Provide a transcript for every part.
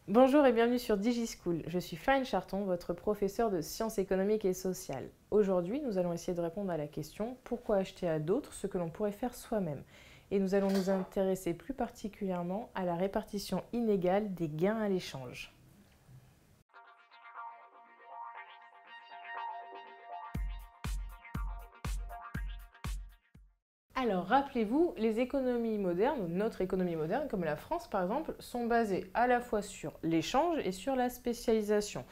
Bonjour et bienvenue sur DigiSchool. Je suis Florine Charton, votre professeure de sciences économiques et sociales. Aujourd'hui, nous allons essayer de répondre à la question « Pourquoi acheter à d'autres ce que l'on pourrait faire soi-même ?» Et nous allons nous intéresser plus particulièrement à la répartition inégale des gains à l'échange. Alors, rappelez-vous, les économies modernes, notre économie moderne, comme la France par exemple, sont basées à la fois sur l'échange et sur la spécialisation.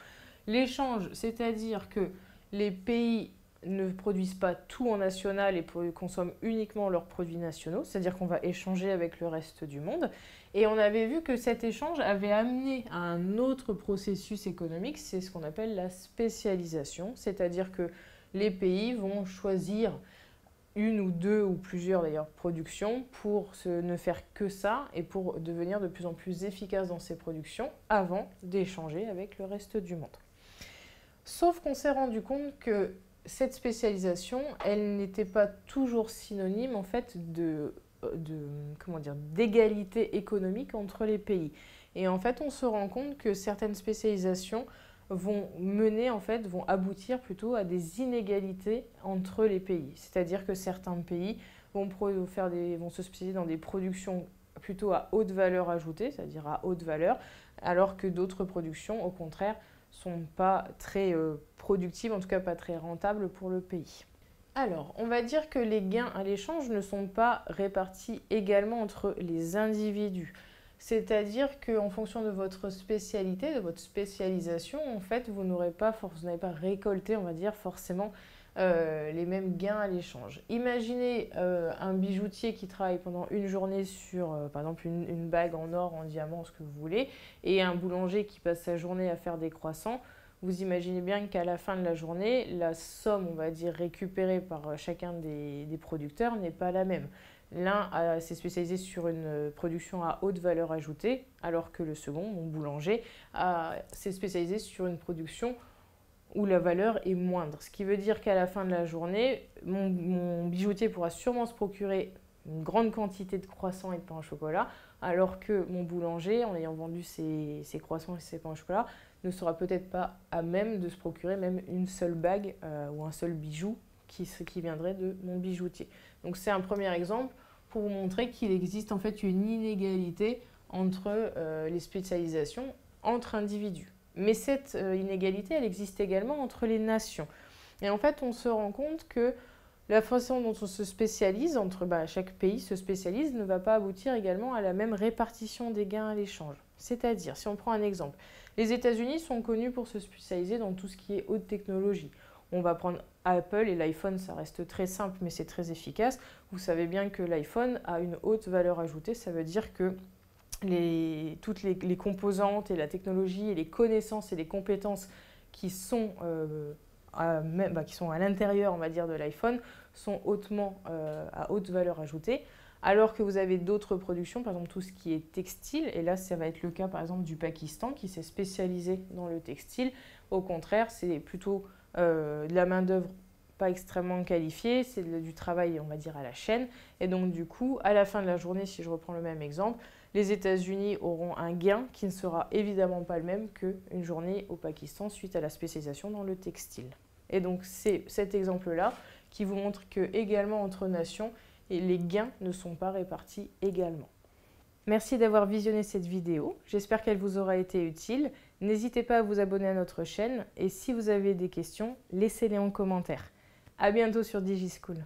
L'échange, c'est-à-dire que les pays ne produisent pas tout en national et consomment uniquement leurs produits nationaux, c'est-à-dire qu'on va échanger avec le reste du monde. Et on avait vu que cet échange avait amené à un autre processus économique, c'est ce qu'on appelle la spécialisation, c'est-à-dire que les pays vont choisir une ou deux ou plusieurs d'ailleurs productions pour ne faire que ça et pour devenir de plus en plus efficace dans ces productions avant d'échanger avec le reste du monde. Sauf qu'on s'est rendu compte que cette spécialisation, elle n'était pas toujours synonyme en fait d'égalité économique entre les pays. Et en fait, on se rend compte que certaines spécialisations vont aboutir plutôt à des inégalités entre les pays. C'est-à-dire que certains pays vont se spécialiser dans des productions plutôt à haute valeur ajoutée, c'est-à-dire à haute valeur, alors que d'autres productions, au contraire, sont pas très productives, en tout cas pas très rentables pour le pays. Alors, on va dire que les gains à l'échange ne sont pas répartis également entre les individus. C'est-à-dire qu'en fonction de votre spécialité, de votre spécialisation, en fait, vous n'avez pas récolté, on va dire, forcément les mêmes gains à l'échange. Imaginez un bijoutier qui travaille pendant une journée sur, par exemple, une bague en or, en diamant, ce que vous voulez, et un boulanger qui passe sa journée à faire des croissants. Vous imaginez bien qu'à la fin de la journée, la somme, on va dire, récupérée par chacun des producteurs n'est pas la même. L'un s'est spécialisé sur une production à haute valeur ajoutée, alors que le second, mon boulanger, s'est spécialisé sur une production où la valeur est moindre. Ce qui veut dire qu'à la fin de la journée, mon bijoutier pourra sûrement se procurer une grande quantité de croissants et de pain au chocolat, alors que mon boulanger, en ayant vendu ses croissants et ses pains au chocolat, ne sera peut-être pas à même de se procurer même une seule bague ou un seul bijou qui viendrait de mon bijoutier. Donc c'est un premier exemple pour vous montrer qu'il existe en fait une inégalité entre les spécialisations entre individus. Mais cette inégalité, elle existe également entre les nations. Et en fait, on se rend compte que la façon dont on se spécialise, chaque pays se spécialise, ne va pas aboutir également à la même répartition des gains à l'échange. C'est-à-dire, si on prend un exemple, les États-Unis sont connus pour se spécialiser dans tout ce qui est haute technologie. On va prendre Apple et l'iPhone, ça reste très simple, mais c'est très efficace. Vous savez bien que l'iPhone a une haute valeur ajoutée, ça veut dire que toutes les composantes et la technologie et les connaissances et les compétences qui sont à l'intérieur, on va dire, de l'iPhone sont à haute valeur ajoutée, alors que vous avez d'autres productions, par exemple tout ce qui est textile, et là ça va être le cas par exemple du Pakistan qui s'est spécialisé dans le textile. Au contraire, c'est plutôt de la main-d'œuvre pas extrêmement qualifiée, c'est du travail, on va dire, à la chaîne. Et donc du coup, à la fin de la journée, si je reprends le même exemple, les États-Unis auront un gain qui ne sera évidemment pas le même qu'une journée au Pakistan suite à la spécialisation dans le textile. Et donc c'est cet exemple-là qui vous montre que également entre nations, les gains ne sont pas répartis également. Merci d'avoir visionné cette vidéo, j'espère qu'elle vous aura été utile. N'hésitez pas à vous abonner à notre chaîne et si vous avez des questions, laissez-les en commentaire. À bientôt sur DigiSchool.